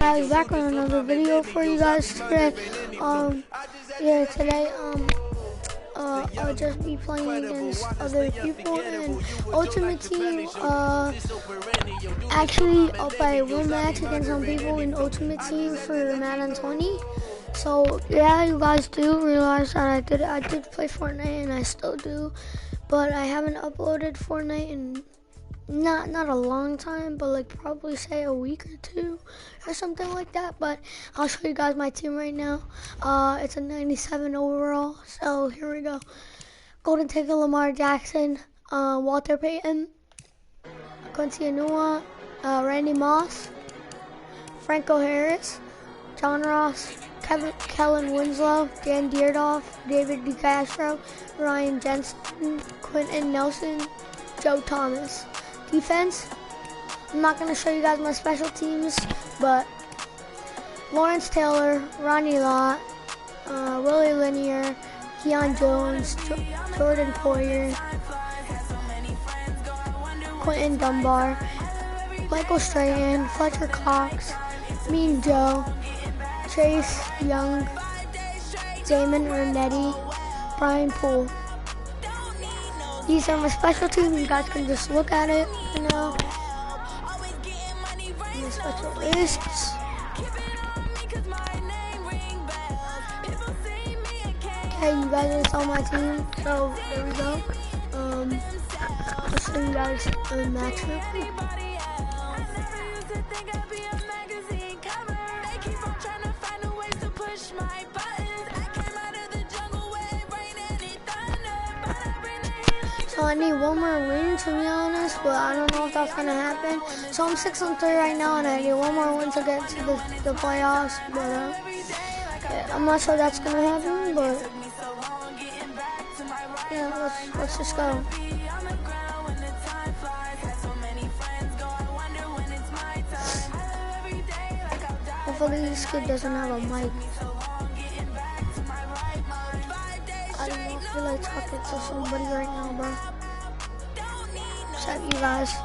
I was back on another video for you guys today. Today I'll just be playing against other people in Ultimate Team. Actually, I'll play one match against some people in Ultimate Team for Madden 20. So yeah, you guys do realize that I did play Fortnite, and I still do, but I haven't uploaded Fortnite in not a long time, but like probably say a week or two or something like that. But I'll show you guys my team right now. It's a 97 overall, so here we go. Golden Ticket, Lamar Jackson, Walter Payton, Quincy Anua, Randy Moss, Franco Harris, John Ross, Kellen Winslow, Dan Deerdorf, David DeCastro, Ryan Jensen, Quentin Nelson, Joe Thomas. Defense, I'm not going to show you guys my special teams, but Lawrence Taylor, Ronnie Lott, Willie Lanier, Keon Jones, Jordan Poyer, Quentin Dunbar, Michael Strahan, Fletcher Cox, Mean Joe, Chase Young, Damon Ernetti, Brian Poole. These are my special teams. You guys can just look at it right now. My special lists. Okay, you guys saw my team. So there we go. I'll show you guys a match real quick. So I need one more win, to be honest, but I don't know if that's gonna happen. So I'm 6-3 right now, and I need one more win to get to the playoffs. But yeah, I'm not sure that's gonna happen. But yeah, let's just go. Hopefully this kid doesn't have a mic. I don't feel like talking to somebody right now, bro. Except you guys.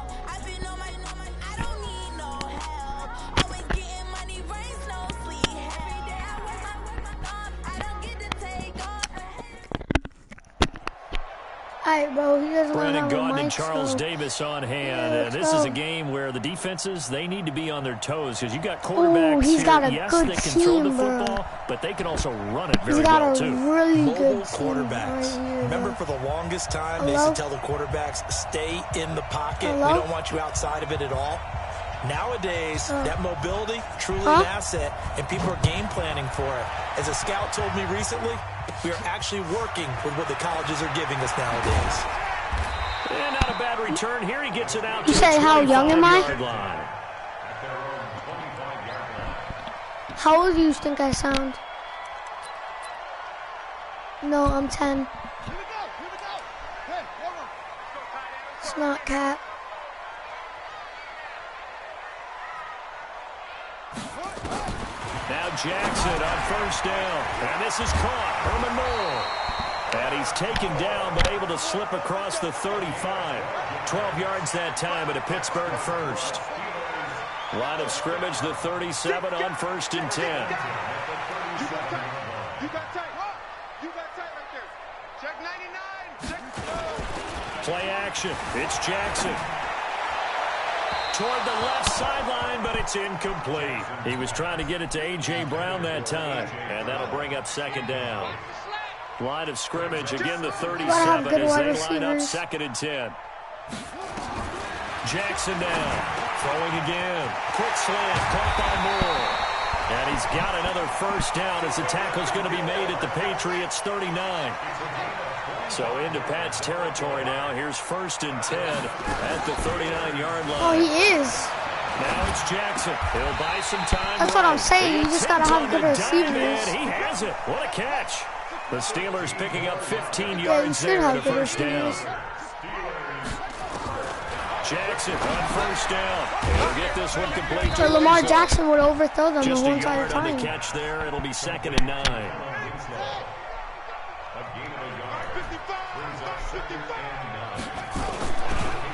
Alright, bro, he doesn't Brandon have a Gaudin mic, and Charles so Davis on hand. yeah, This is a game where the defenses, they need to be on their toes because you got quarterbacks he's got a yes, good they can throw the team, football, bro. but they can also run it very He's got well, a too. really Mobile good quarterbacks. team right here, Remember, bro. for the longest time, they Hello? used to tell the quarterbacks, stay in the pocket. Hello? We don't want you outside of it at all. Nowadays, that mobility, truly an asset, and people are game planning for it. As a scout told me recently, we are actually working with what the colleges are giving us nowadays. And not a bad return. Here he gets it out. You say, how young am I? Line. How old do you think I sound? No, I'm 10. It's not Cat. Now Jackson on first down. And this is caught. Herman Moore. And he's taken down, but able to slip across the 35. 12 yards that time at a Pittsburgh first. Line of scrimmage, the 37 on first and 10. You got tight. You got tight right there. Check 99. Check. Play action. It's Jackson. Toward the left sideline, but it's incomplete. He was trying to get it to A.J. Brown that time, and that'll bring up second down. Line of scrimmage, again the 37 as they line up second and 10. Jackson down, throwing again. Quick slant, caught by Moore. And he's got another first down as the tackle's going to be made at the Patriots 39. So into Pat's territory now. Here's first and 10 at the 39-yard line. Oh, he is. Now it's Jackson. He'll buy some time. That's what I'm saying. You just got to have good receivers. And he has it. What a catch. The Steelers picking up 15 Yeah, yards there to first down. receivers. Jackson on first down. He'll get this one complete. So Lamar Jackson would overthrow them the Just whole a entire yard on time. the catch there. It'll be second and 9.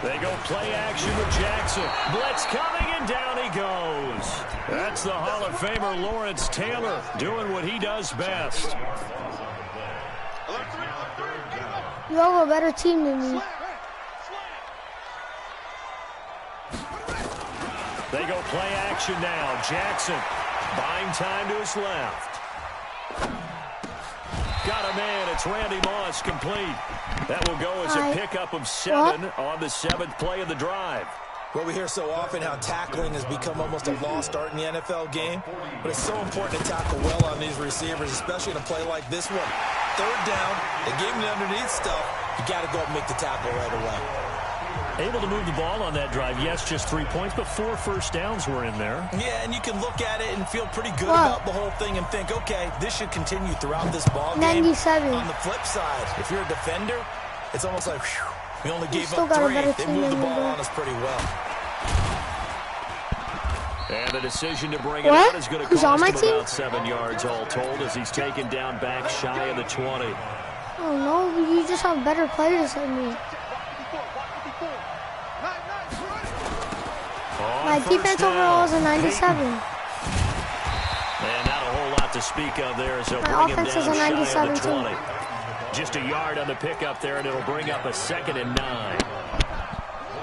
They go play action with Jackson. Blitz coming And down he goes. That's the Hall of Famer Lawrence Taylor doing what he does best. You have a better team than me. They go play action now. Jackson buying time to his left. Got a man. It's Randy Moss complete. That will go as a pickup of 7 on the 7th play of the drive. Well, we hear so often how tackling has become almost a lost art in the NFL game, but it's so important to tackle well on these receivers, especially in a play like this one. 3rd down, they gave him the underneath stuff. You got to go up and make the tackle right away. Able to move the ball on that drive. Yes, just 3 points, but 4 first downs were in there. Yeah, and you can look at it and feel pretty good about the whole thing and think, okay, this should continue throughout this ball game. 97. On the flip side, if you're a defender, it's almost like, whew, we only gave up 3. They moved the ball on us pretty well. And the decision to bring it out is going to cost him about 7 yards all told as he's taken down back shy of the 20. Oh, no, you just have better players than me. My defense overall is a 97. And not a whole lot to speak of there, so my bring him offense down is a shy 97 of the 20. too. Just a yard on the pickup there, and it'll bring up a 2nd and 9.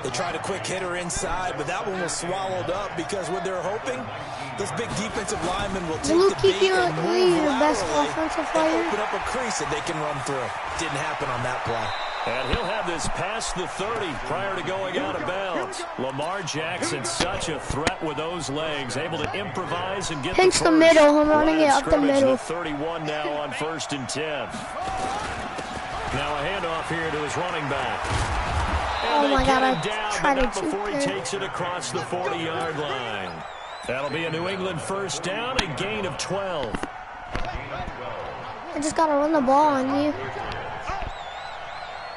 They tried a quick hitter inside, but that one was swallowed up because what they're hoping, this big defensive lineman will take the bait and move the best offensive player. and open up a crease that they can run through. Didn't happen on that play. And he'll have this past the 30 prior to going out of bounds. Lamar Jackson, such a threat with those legs, able to improvise and get pinch the middle. I'm running it up the middle. 31 now on 1st and 10. Now a handoff here to his running back. And oh my God, I tried to before he takes it across the 40-yard line. That'll be a New England first down, a gain of 12. I just got to run the ball on you.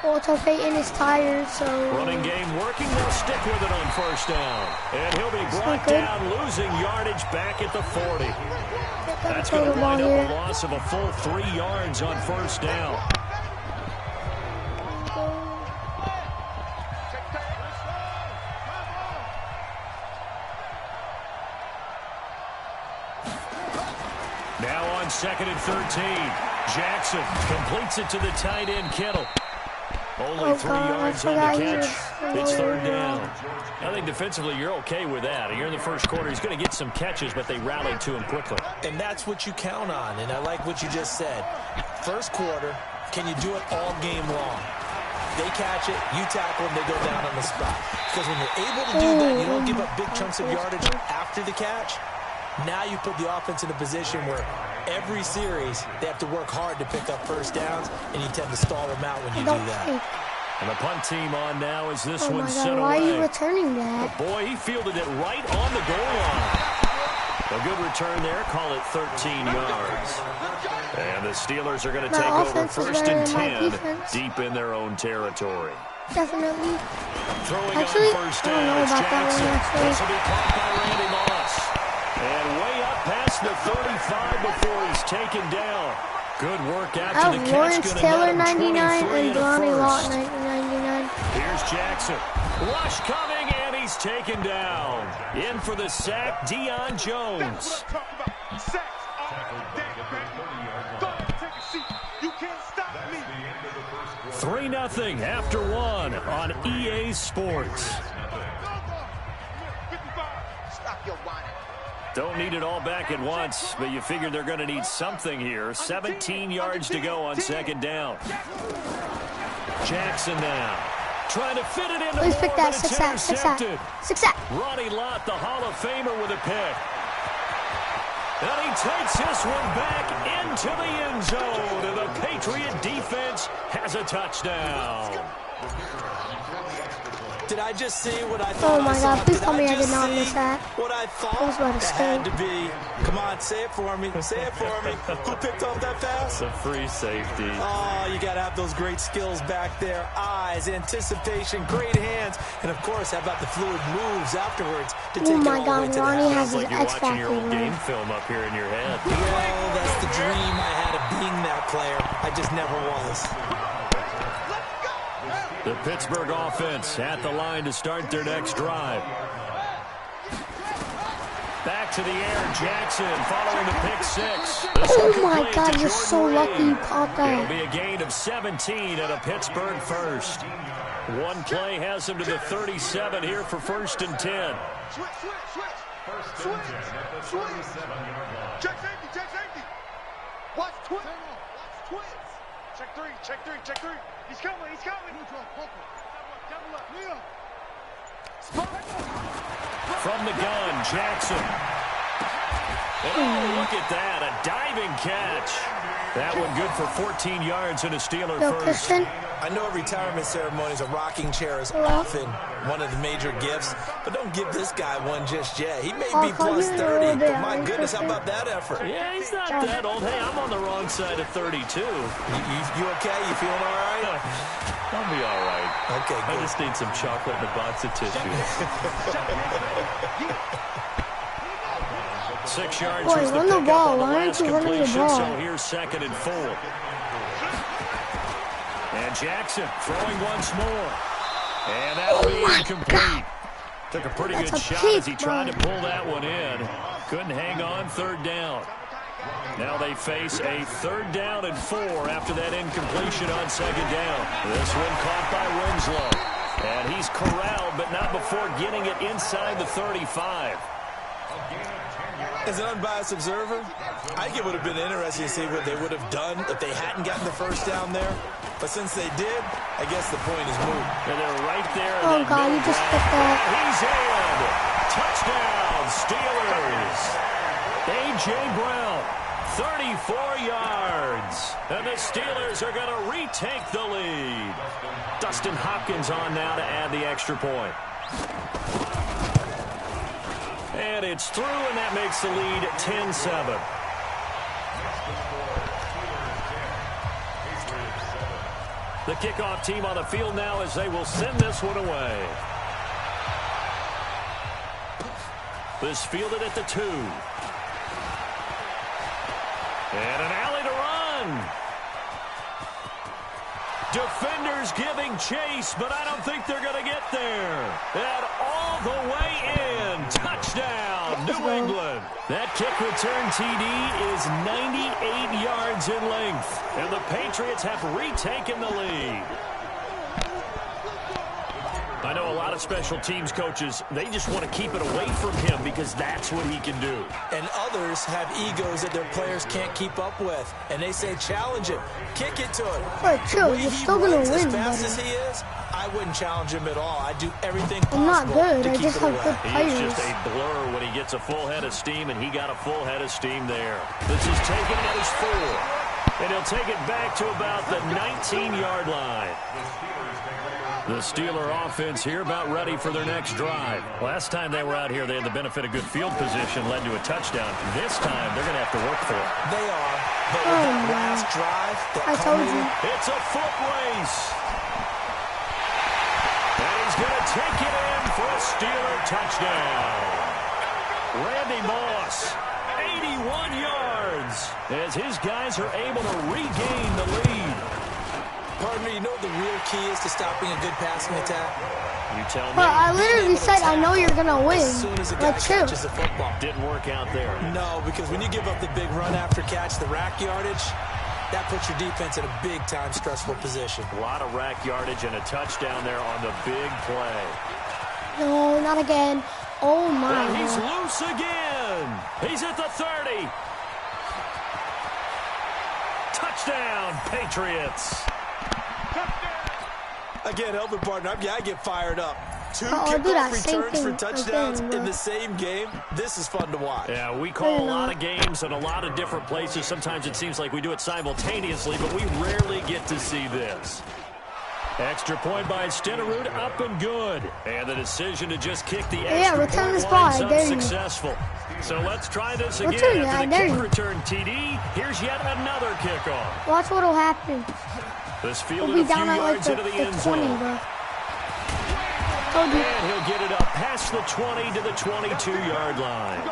Walter Payton is tired, so... Running game working. They'll stick with it on 1st down. And he'll be brought down, losing yardage back at the 40. That's going to wind up a loss of a full 3 yards on 1st down. Now on 2nd and 13. Jackson completes it to the tight end, Kittle. Only 3 yards on the catch. It's 3rd down. I think defensively you're okay with that. Here in the first quarter, he's going to get some catches, but they rallied to him quickly. And that's what you count on, and I like what you just said. First quarter, can you do it all game long? They catch it, you tackle them, they go down on the spot. Because when you're able to do that, you don't give up big chunks of yardage after the catch. Now you put the offense in a position where every series they have to work hard to pick up first downs, and you tend to stall them out when you do that. And the punt team on now as this one set away. Why are you returning that? But boy, he fielded it right on the goal line. A good return there. Call it 13 yards. And the Steelers are going to take over 1st and 10 deep in their own territory. Definitely. Throwing on 1st down, it's Jackson. This will be caught by Randy Moss. And way up past the 35 before he's taken down. Good work out to the catch. Lawrence Taylor 99 and Lonnie Lott 99. Here's Jackson. Rush coming, and he's taken down. In for the sack, Deion Jones. 3-0 after 1 on EA Sports. Don't need it all back at once, but you figure they're going to need something here. 17 yards to go on 2nd down. Jackson now. Trying to fit it into Please pick that. Moore, 6 sack. Ronnie Lott, the Hall of Famer, with a pick. And he takes this one back into the end zone. And the Patriot defense has a touchdown. Did I just see what I thought? Oh my God, please tell me I did not miss that. What I thought it had to be. Come on, say it for me. Say it for me. Who picked off that pass? It's a free safety. Oh, you got to have those great skills back there. Eyes, anticipation, great hands. And, of course, how about the fluid moves afterwards to take it all the way to the Ronnie has like you're watching your old game film up here in your head. Well, that's the dream I had of being that player. I just never was. The Pittsburgh offense at the line to start their next drive. Back to the air, Jackson following the pick six. Oh my God, you're so lucky you caught It'll that. be a gain of 17 and a Pittsburgh first. One play has him to the 37 here for 1st and 10. Switch. Check safety. Watch twist. Check three. He's coming. Double up. Leo. From the gun, Jackson. Oh, look at that, a diving catch. That one good for 14 yards and a Steeler Yo, first. Christian. I know retirement ceremonies, a rocking chair is often one of the major gifts, but don't give this guy one just yet. He may be plus 30, but my goodness, how about that effort? Yeah, he's not that old. Hey, I'm on the wrong side of 32. You okay? You feeling all right? I'll be all right. Okay, I good. just need some chocolate and a box of tissues. 6 yards Boy, was the run the pickup ball. on the Why aren't last you running the completion, ball? so here's 2nd and 4. And Jackson throwing once more. And that'll be incomplete. Took a pretty That's good a shot peak, as he tried to bro. pull that one in. Couldn't hang on, 3rd down. Now they face a 3rd down and 4 after that incompletion on 2nd down. This one caught by Winslow. And he's corralled, but not before getting it inside the 35. As an unbiased observer, I think it would have been interesting to see what they would have done if they hadn't gotten the 1st down there. But since they did, I guess the point is moot. And they're right there. Oh, God, you just picked that. He's in. Touchdown, Steelers. A.J. Brown, 34 yards. And the Steelers are going to retake the lead. Dustin Hopkins on now to add the extra point. And it's through, and that makes the lead 10-7. The kickoff team on the field now as they will send this one away. This fielded at the 2. And an alley to run. Defenders giving chase, but I don't think they're going to get there. And all the way in. Touchdown, New England. That kick return TD is 98 yards in length. And the Patriots have retaken the lead. I know a lot of special teams coaches, they just want to keep it away from him because that's what he can do. And others have egos that their players can't keep up with. And they say, challenge him. Kick it to him. Bro, chill. The way You're he still going runs to win, as fast as buddy. he is, I wouldn't challenge him at all. I'd do everything I'm not possible good. to I keep just it have away. good He's players. just a blur when he gets a full head of steam, and he got a full head of steam there. This is taken at his 4. And he'll take it back to about the 19-yard line. The Steeler offense here about ready for their next drive. Last time they were out here, they had the benefit of good field position, led to a touchdown. This time, they're going to have to work for it. They are. But with that last drive, I told you. It's a foot race. And he's going to take it in for a Steeler touchdown. Randy Moss, 81 yards, as his guys are able to regain the lead. Partner, you know what the real key is to stopping a good passing attack? You tell me. Bro, I literally said I know you're going to win. As soon as a guy Like, chill. catches the football. Didn't work out there. No, because when you give up the big run after catch, the rack yardage, that puts your defense in a big-time stressful position. A lot of rack yardage and a touchdown there on the big play. No, not again. Oh, my. And he's God. loose again. He's at the 30. Touchdown, Patriots. I can't help it, partner. I get fired up. 2 I do that kickoff same returns for thing touchdowns again, bro. in the same game. This is fun to watch. Yeah, we call a lot not. of games in a lot of different places. Sometimes it seems like we do it simultaneously, but we rarely get to see this. Extra point by Stenerud, up and good. And the decision to just kick the extra return point this ball, winds I up dare you. successful. So let's try this again. Return it, I After the dare kick you. return TD, here's yet another kickoff. Watch what'll happen. This We'll fielded be a few down at like yards the into the end 20, zone. bro. Told you. And he'll get it up past the 20 to the 22-yard line.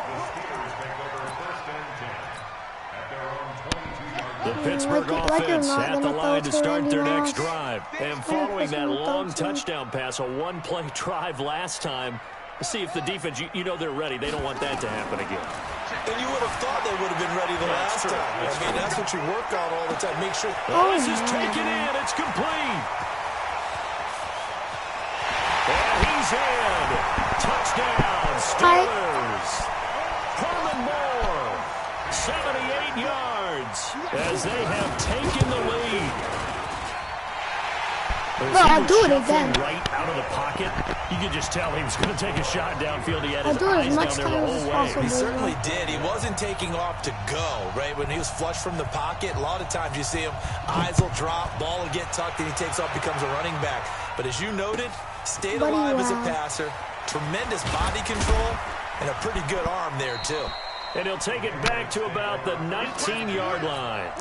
The Pittsburgh like you're offense not at the gonna line throw to to start Randy their next Moss. drive. And You're following pushing that the long throw to. touchdown pass, a one-play drive last time, See if the defense, you know they're ready. They don't want that to happen again. And you would have thought they would have been ready the last time. I mean, that's what you work on all the time. Make sure. Oh, this is taken in. It's complete. And he's in. Touchdown, Steelers. Herman Moore, 78 yards as they have taken the lead. Bro, I'll do it again. Right out of the pocket. You could just tell he was going to take a shot downfield. He had I'll his do it eyes as much down there the time as whole way. possible. He certainly did. He wasn't taking off to go, right? When he was flush from the pocket, a lot of times you see him, eyes will drop, ball will get tucked, and he takes off, becomes a running back. But as you noted, stayed alive as a passer, tremendous body control, and a pretty good arm there, too. And he'll take it back to about the 19-yard line.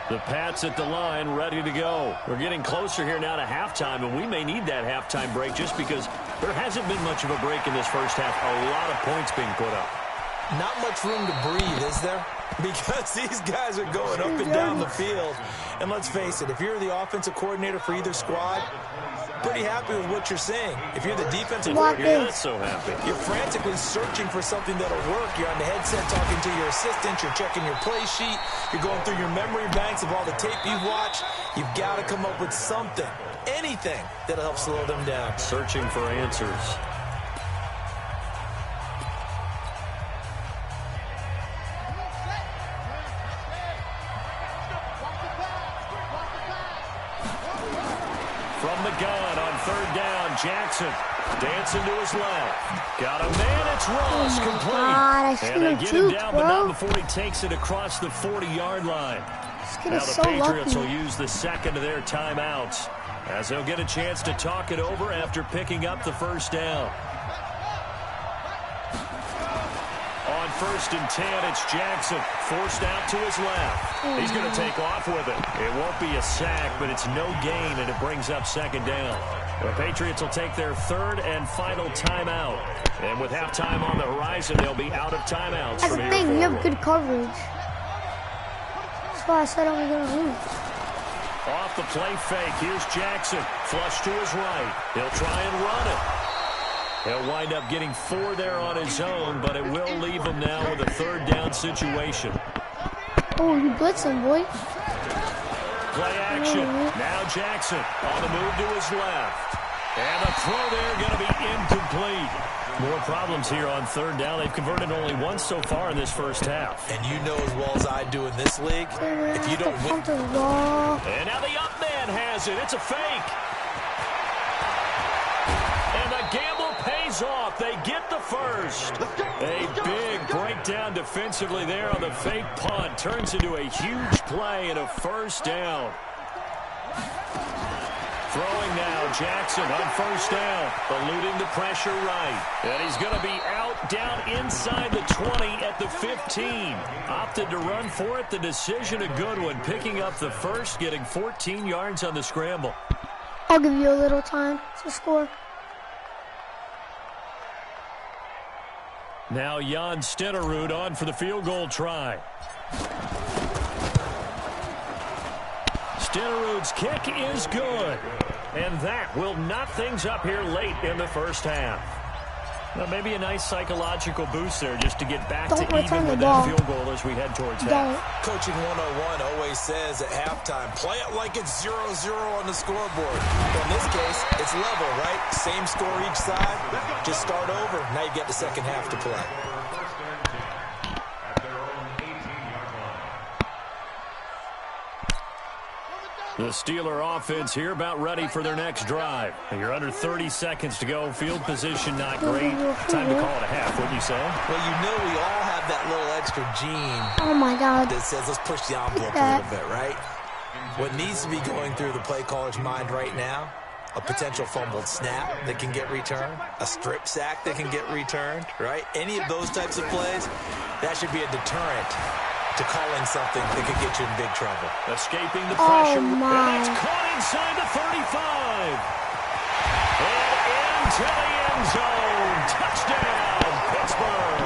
The Pats at the line, ready to go. We're getting closer here now to halftime, and we may need that halftime break just because there hasn't been much of a break in this first half. A lot of points being put up. Not much room to breathe, is there? Because these guys are going up and down the field. And let's face it, if you're the offensive coordinator for either squad, pretty happy with what you're seeing. If you're the defensive coordinator, you're not so happy. You're frantically searching for something that'll work. You're on the headset talking to your assistant. You're checking your play sheet. You're going through your memory banks of all the tape you've watched. You've got to come up with something, anything that'll help slow them down. Searching for answers. From the gun on third down, Jackson dancing to his left. Got a man, it's Ross, complete. And they get him down, but not before he takes it across the 40-yard line. Now the Patriots will use the second of their timeouts as they'll get a chance to talk it over after picking up the first down. On 1st and 10, it's Jackson, forced out to his left. He's going to take off with it. It won't be a sack, but it's no gain, and it brings up second down. The Patriots will take their third and final timeout. And with halftime on the horizon, they'll be out of timeouts. That's the thing, you have good coverage. That's why I said I was going to lose. Off the play fake, here's Jackson. Flush to his right. He'll try and run it. He'll wind up getting 4 there on his own, but it will leave him now with a third down situation. Oh, you blitzing, boy. Play action. Now Jackson on the move to his left. And the throw there going to be incomplete. More problems here on third down. They've converted only once so far in this first half. And you know as well as I do in this league, if you don't win. And now the up man has it. It's a fake. And the gamble pays off. They get the first. A big breakdown defensively there on the fake punt. Turns into a huge play and a first down. Throwing now, Jackson on first down, eluding the pressure right. And he's going to be out down inside the 20 at the 15. Opted to run for it. The decision a good one. Picking up the first, getting 14 yards on the scramble. I'll give you a little time to score. Now Jan Stenerud on for the field goal try. Stenerud's kick is good. And that will knot things up here late in the first half. Well, maybe a nice psychological boost there just to get back to even with that field goal as we head towards half. Coaching 101 always says at halftime, play it like it's 0-0 on the scoreboard. But in this case, it's level, right? Same score each side. Just start over. Now you get the second half to play. The Steeler offense here about ready for their next drive. You're under 30 seconds to go. Field position not great. Time to call it a half, wouldn't you say? Well, you know we all have that little extra gene. Oh, my God. That says let's push the envelope a little bit, right? What needs to be going through the play caller's mind right now, a potential fumbled snap that can get returned, a strip sack that can get returned, right? Any of those types of plays, that should be a deterrent to calling something that could get you in big trouble. Escaping the pressure. Oh, my. And it's caught inside the 35. And into the end zone. Touchdown, Pittsburgh.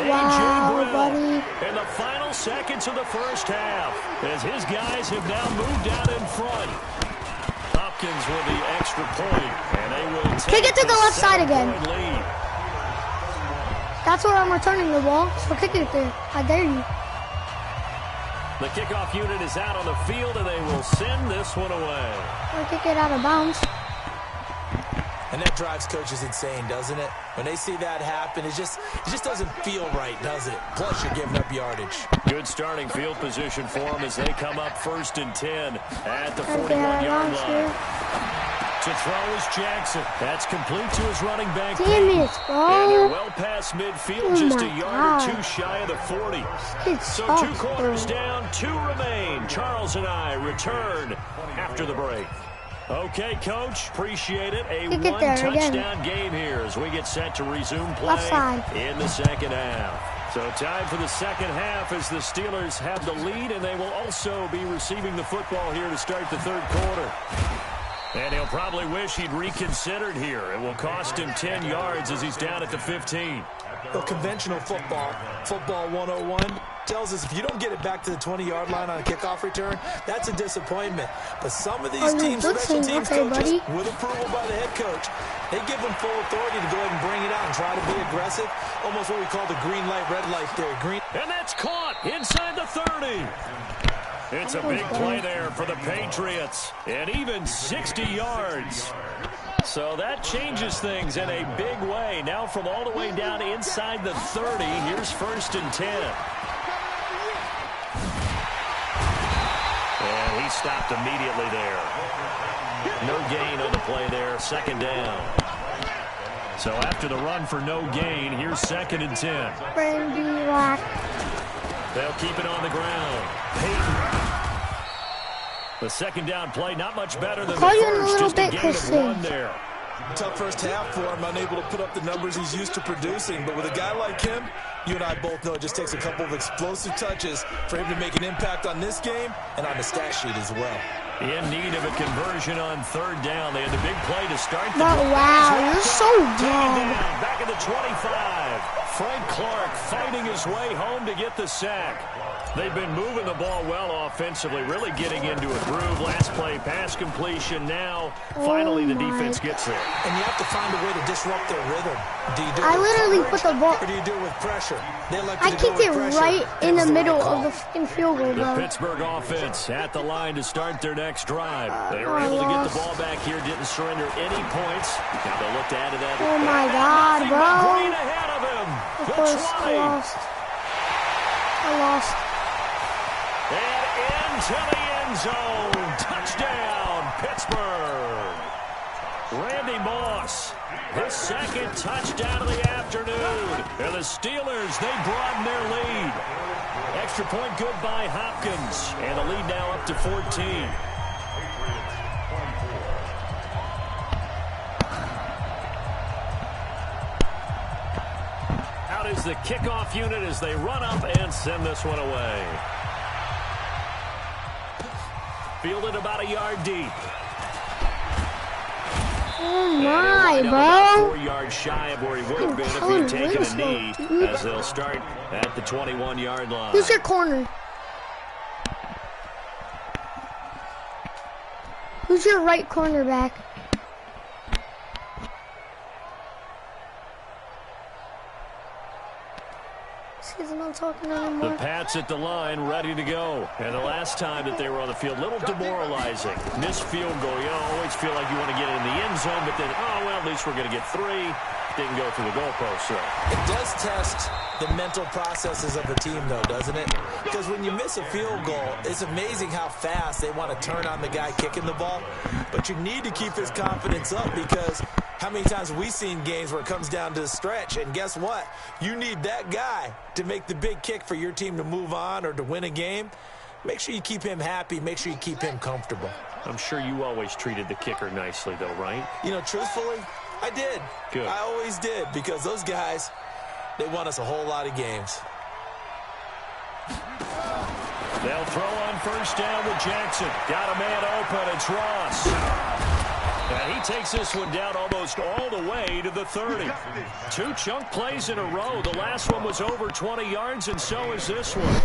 Wow, buddy. In the final seconds of the first half, as his guys have now moved out in front. Up Hopkins with the extra point, and they will Kick it to the left side again. Lead. That's where I'm returning the ball, so kick it there. I dare you. The kickoff unit is out on the field, and they will send this one away. Or kick it out of bounds. And that drives coaches insane, doesn't it? When they see that happen, it just doesn't feel right, does it? Plus, you're giving up yardage. Good starting field position for them as they come up 1st and 10 at the 41-yard line. To throw is Jackson. That's complete to his running back. Damn it, bro. And they're well past midfield, just a yard or two shy of the 40. So 2 quarters down, 2 remain. Charles and I return after the break. Okay, Coach, appreciate it. A one-touchdown game here as we get set to resume play in the second half. So time for the second half as the Steelers have the lead, and they will also be receiving the football here to start the third quarter. And he'll probably wish he'd reconsidered here. It will cost him 10 yards as he's down at the 15. Well, conventional football 101, tells us if you don't get it back to the 20-yard line on a kickoff return, that's a disappointment. But some of these teams, special teams coaches, with approval by the head coach, they give them full authority to go ahead and bring it out and try to be aggressive. Almost what we call the green light, red light theory. And that's caught inside the 30. It's a big play there for the Patriots, and even 60 yards. So that changes things in a big way. Now from all the way down inside the 30, here's 1st and 10. And he stopped immediately there. No gain on the play there, 2nd down. So after the run for no gain, here's 2nd and 10. They'll keep it on the ground. Peyton. The 2nd down play, not much better than the first, just a gain of 1 there. Tough first half for him, unable to put up the numbers he's used to producing. But with a guy like him, you and I both know it just takes a couple of explosive touches for him to make an impact on this game and on the stat sheet as well. In need of a conversion on 3rd down. They had the big play to start the wow, you're so young. Back at the 25. Frank Clark fighting his way home to get the sack. They've been moving the ball well offensively, really getting into a groove. Last play, pass completion. Now, finally, the defense gets there. And you have to find a way to disrupt their rhythm. Do you do I literally put the ball. Or do you do it with pressure? They like I kicked it right in the middle of the fucking field goal, bro. The Pittsburgh offense at the line to start their next drive. They were able to get the ball back here, didn't surrender any points. Now they'll look to add to that. Oh, my God, bro. Green ahead of him. Of course, I lost. And into the end zone. Touchdown, Pittsburgh. Randy Moss, his 2nd touchdown of the afternoon. And the Steelers, they broaden their lead. Extra point good by Hopkins. And the lead now up to 14. Out is the kickoff unit as they run up and send this one away. Fielded about a yard deep. Oh my, bro. 4 yards shy of where he would have been if he had taken a knee, as they'll start at the 21-yard line. Who's your corner? Who's your right cornerback? He's not talking anymore. The Pats at the line, ready to go. And the last time that they were on the field, a little demoralizing. Missed field goal. You always feel like you want to get it in the end zone, but then, oh, well, at least we're going to get 3. Didn't go through the goalpost, so. It does test the mental processes of the team, though, doesn't it? Because when you miss a field goal, it's amazing how fast they want to turn on the guy kicking the ball. But you need to keep his confidence up, because how many times have we seen games where it comes down to the stretch, and guess what? You need that guy to make the big kick for your team to move on or to win a game. Make sure you keep him happy. Make sure you keep him comfortable. I'm sure you always treated the kicker nicely, though, right? You know, truthfully, I did. Good. I always did, because those guys, they won us a whole lot of games. They'll throw on 1st down with Jackson. Got a man open. It's Ross. And he takes this one down almost all the way to the 30. 2 chunk plays in a row. The last one was over 20 yards, and so is this one.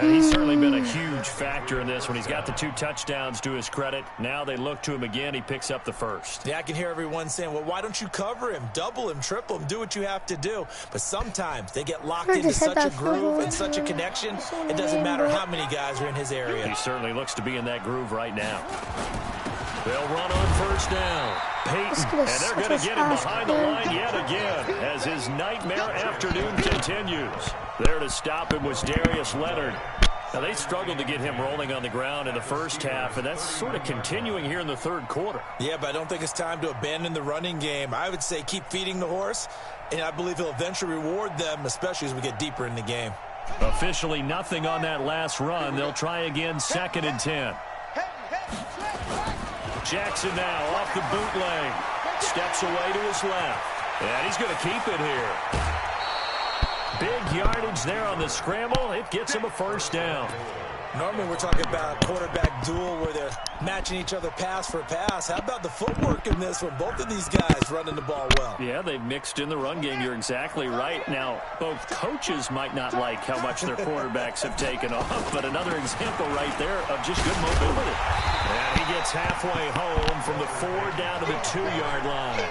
He's certainly been a huge factor in this when he's got the 2 touchdowns to his credit. Now they look to him again. He picks up the first. Yeah, I can hear everyone saying, well, why don't you cover him, double him, triple him, do what you have to do. But sometimes they get locked into such a groove and such a connection, it doesn't matter how many guys are in his area. He certainly looks to be in that groove right now. They'll run on first down. Peyton, and they're going to get him behind the line yet again as his nightmare afternoon continues. There to stop him was Darius Leonard. Now, they struggled to get him rolling on the ground in the first half, and that's sort of continuing here in the third quarter. Yeah, but I don't think it's time to abandon the running game. I would say keep feeding the horse, and I believe he'll eventually reward them, especially as we get deeper in the game. Officially nothing on that last run. They'll try again, 2nd and 10. Jackson now off the bootleg. Steps away to his left. And he's going to keep it here. Big yardage there on the scramble. It gets him a first down. Normally we're talking about a quarterback duel where they're matching each other pass for pass. How about the footwork in this one? Both of these guys running the ball well. Yeah, they've mixed in the run game. You're exactly right. Now, both coaches might not like how much their quarterbacks have taken off, but another example right there of just good mobility. And he gets halfway home from the 4 down to the 2-yard line.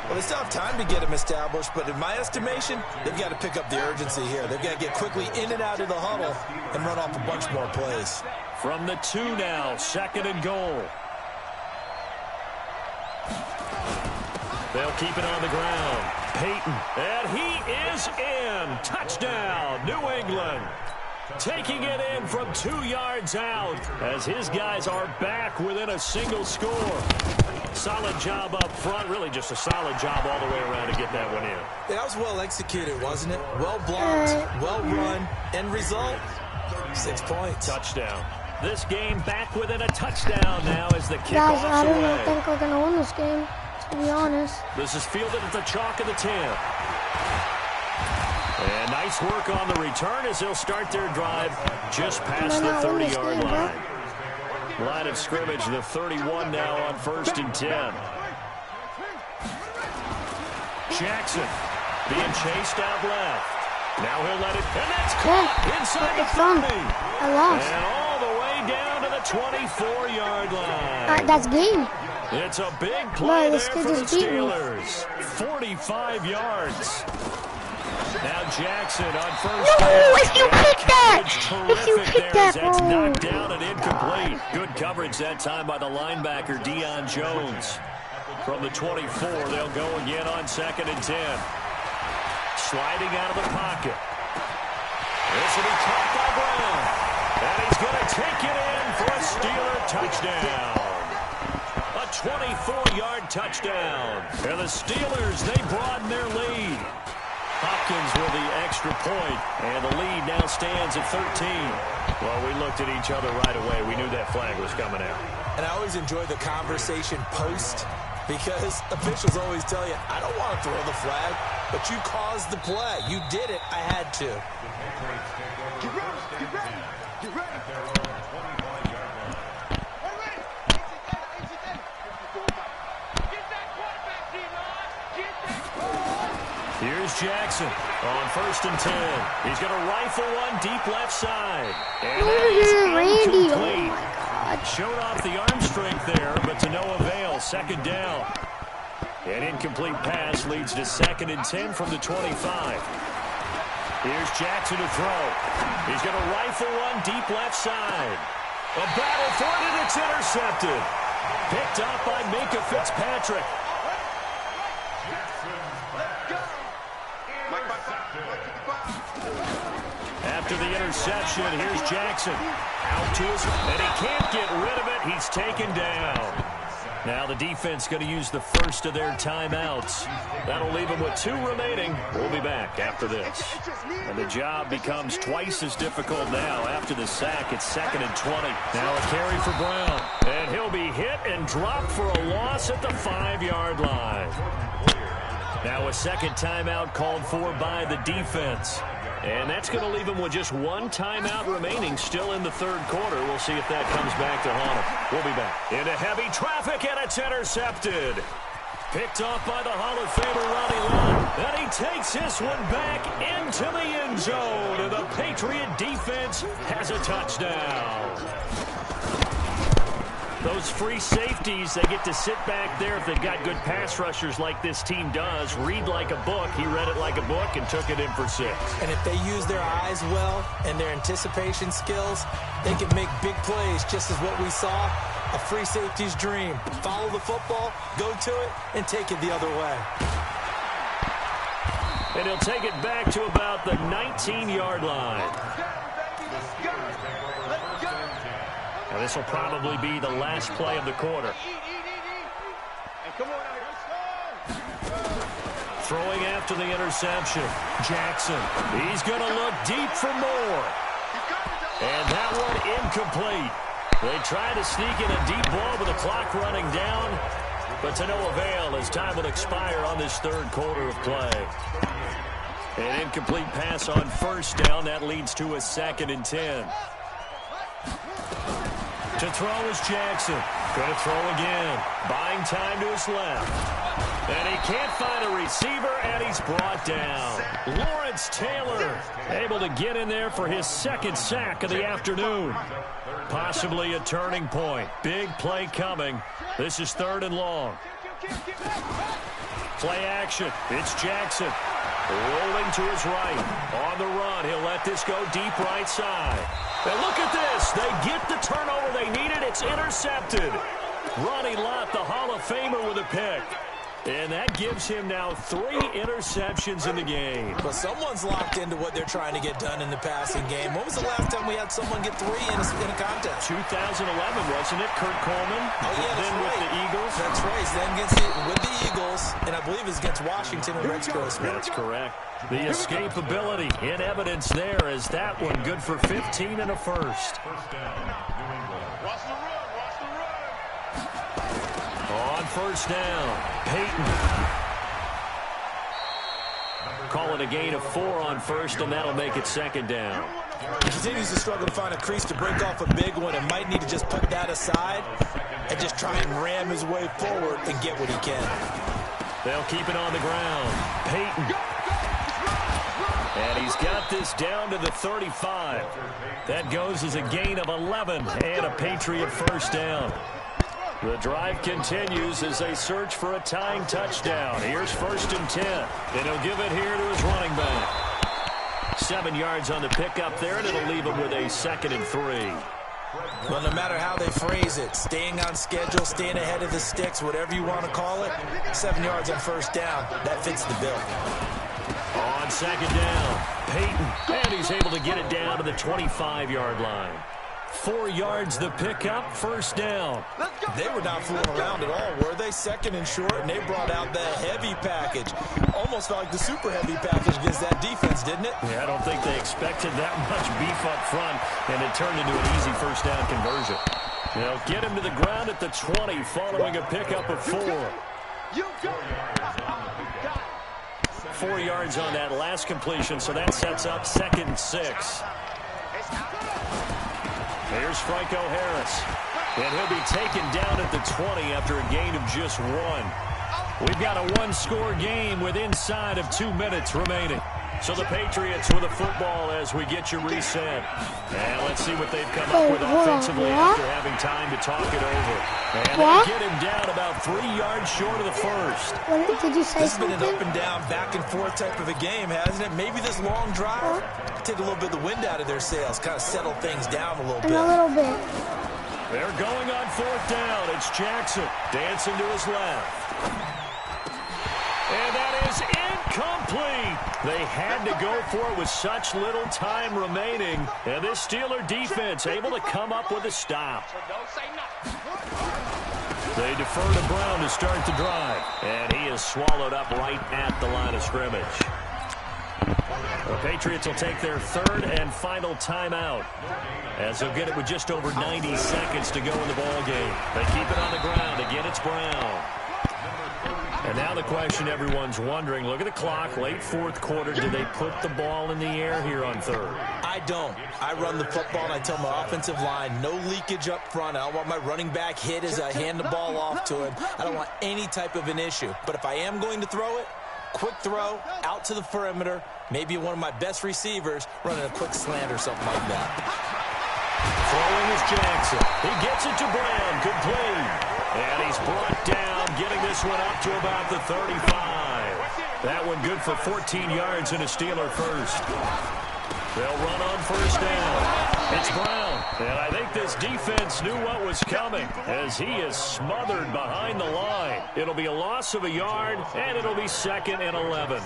Well, they still have time to get him established, but in my estimation, they've got to pick up the urgency here. They've got to get quickly in and out of the huddle and run off a bunch more plays. From the 2 now, 2nd and goal. They'll keep it on the ground. Peyton, and he is in. Touchdown, New England. Taking it in from 2 yards out as his guys are back within a single score. Solid job up front. Really just a solid job all the way around to get that one in. Yeah, that was well executed, wasn't it? Well blocked, well run. End result, 6 points. Touchdown. This game back within a touchdown now as the kickoff's Guys, I away. don't think we're going to win this game, to be honest. This is fielded at the chalk of the 10. And nice work on the return as they'll start their drive just past the 30-yard line. Line of scrimmage, the 31 now on 1st and 10. Jackson being chased out left. Now he'll let it, and that's caught inside the 30. I lost. And all the way down to the 24-yard line. That's game. It's a big play there for the just beat me. Steelers. 45 yards. Now Jackson on first No, down. if you kick that! If you Terrific kick there as that, that's bro. knocked down and incomplete. Good coverage that time by the linebacker, Deion Jones. From the 24, they'll go again on 2nd and 10. Sliding out of the pocket. This will be caught by Brown. And he's going to take it in for a Steeler touchdown. A 24-yard touchdown. And the Steelers, they broaden their lead. Hopkins with the extra point, and the lead now stands at 13. Well, we looked at each other right away. We knew that flag was coming out. And I always enjoy the conversation post because officials always tell you, I don't want to throw the flag, but you caused the play. You did it. I had to. Get ready, get ready, get ready. Here's Jackson on 1st and 10. He's going to rifle one deep left side. And that is Randy, oh incomplete. my God. Showed off the arm strength there, but to no avail. 2nd down. An incomplete pass leads to 2nd and 10 from the 25. Here's Jackson to throw. He's going to rifle one deep left side. A battle for it, and it's intercepted. Picked up by Minka Fitzpatrick. After the interception, here's Jackson. Out to his, and he can't get rid of it. He's taken down. Now the defense going to use the first of their timeouts. That'll leave them with 2 remaining. We'll be back after this. And the job becomes twice as difficult now. After the sack, it's 2nd and 20. Now a carry for Brown. And he'll be hit and dropped for a loss at the 5-yard line. Now a second timeout called for by the defense. And that's going to leave him with just 1 timeout remaining still in the third quarter. We'll see if that comes back to haunt him. We'll be back. Into heavy traffic, and it's intercepted. Picked off by the Hall of Famer Ronnie Lott. And he takes this one back into the end zone. And the Patriot defense has a touchdown. Those free safeties, they get to sit back there if they've got good pass rushers like this team does. Read like a book. He read it like a book and took it in for 6. And if they use their eyes well and their anticipation skills, they can make big plays, just as what we saw. A free safety's dream. Follow the football, go to it, and take it the other way. And he'll take it back to about the 19-yard line. Now this will probably be the last play of the quarter. Throwing after the interception. Jackson. He's going to look deep for more. And that one incomplete. They try to sneak in a deep ball with the clock running down, but to no avail as time will expire on this third quarter of play. An incomplete pass on first down. That leads to a 2nd and 10. To throw is Jackson. Going to throw again. Buying time to his left. And he can't find a receiver, and he's brought down. Lawrence Taylor able to get in there for his 2nd sack of the afternoon. Possibly a turning point. Big play coming. This is 3rd and long. Play action. It's Jackson. Rolling to his right. On the run. He'll let this go deep right side. And look at this. They get the turnover they needed. It's intercepted. Ronnie Lott, the Hall of Famer, with a pick. And that gives him now 3 interceptions in the game. Well, someone's locked into what they're trying to get done in the passing game. When was the last time we had someone get 3 in a contest? 2011, wasn't it? Kurt Coleman. Oh, yeah, that's then right. With the Eagles. That's right. Then with the Eagles, and I believe it's against Washington and Rex Grossman. That's correct. The escapability in evidence there is that one good for 15 and a first. On first down, Peyton. Call it a gain of 4 on first, and that'll make it 2nd down. He continues to struggle to find a crease to break off a big one and might need to just put that aside and just try and ram his way forward and get what he can. They'll keep it on the ground. Peyton. And he's got this down to the 35. That goes as a gain of 11 and a Patriot first down. The drive continues as they search for a tying touchdown. Here's 1st and 10. And he'll give it here to his running back. 7 yards on the pickup there, and it'll leave him with a 2nd and 3. Well, no matter how they phrase it, staying on schedule, staying ahead of the sticks, whatever you want to call it, 7 yards on first down, that fits the bill. On 2nd down, Peyton. And he's able to get it down to the 25-yard line. 4 yards the pickup, first down. They were not fooling around at all, were they? 2nd and short, and they brought out the heavy package. Almost felt like the super heavy package against that defense, didn't it? Yeah, I don't think they expected that much beef up front, and it turned into an easy first down conversion. They'll get him to the ground at the 20 following a pickup of 4. 4 yards on that last completion, so that sets up 2nd and 6. Here's Franco Harris. And he'll be taken down at the 20 after a gain of just 1. We've got a 1-score game with inside of 2 minutes remaining. So the Patriots with a football as we get you reset. And let's see what they've come up with offensively after having time to talk it over. And they get him down about 3 yards short of the first. Did you say This has something? been an up and down, back and forth type of a game, hasn't it? Maybe this long drive take a little bit of the wind out of their sails, kind of settle things down a little bit. A little bit. They're going on 4th down. It's Jackson dancing to his left. And that is incomplete. They had to go for it with such little time remaining. And this Steeler defense able to come up with a stop. They defer to Brown to start the drive. And he is swallowed up right at the line of scrimmage. The Patriots will take their 3rd and final timeout, as they'll get it with just over 90 seconds to go in the ball game. They keep it on the ground. Again, it's Brown. And now the question everyone's wondering, look at the clock, late fourth quarter. Do they put the ball in the air here on third? I don't. I run the football, and I tell my offensive line, no leakage up front. I don't want my running back hit as I hand the ball off to him. I don't want any type of an issue. But if I am going to throw it, quick throw, out to the perimeter, maybe one of my best receivers running a quick slant or something like that. Throwing is Jackson. He gets it to Brown. Complete. And he's brought down, getting this one up to about the 35. That one good for 14 yards and a Steeler first. They'll run on first down. It's Brown. And I think this defense knew what was coming as he is smothered behind the line. It'll be a loss of a yard, and it'll be 2nd and 11.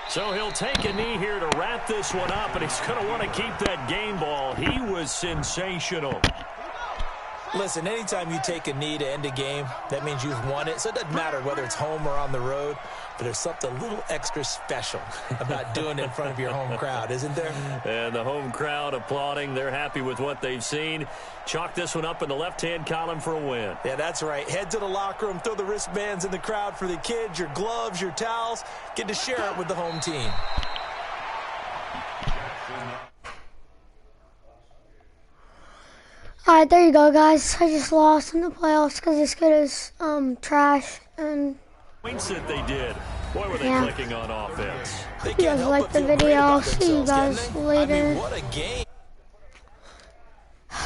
So he'll take a knee here to wrap this one up, and he's going to want to keep that game ball. He was sensational. Listen, anytime you take a knee to end a game, that means you've won it. So it doesn't matter whether it's home or on the road, but there's something a little extra special about doing it in front of your home crowd, isn't there? And the home crowd applauding. They're happy with what they've seen. Chalk this one up in the left-hand column for a win. Yeah, that's right. Head to the locker room, throw the wristbands in the crowd for the kids, your gloves, your towels. Get to share it with the home team. Alright, there you go, guys. I just lost in the playoffs because this kid is trash. And points that they did. Boy, were they clicking on offense. Hope you guys liked the video. I'll see you guys later. What a game.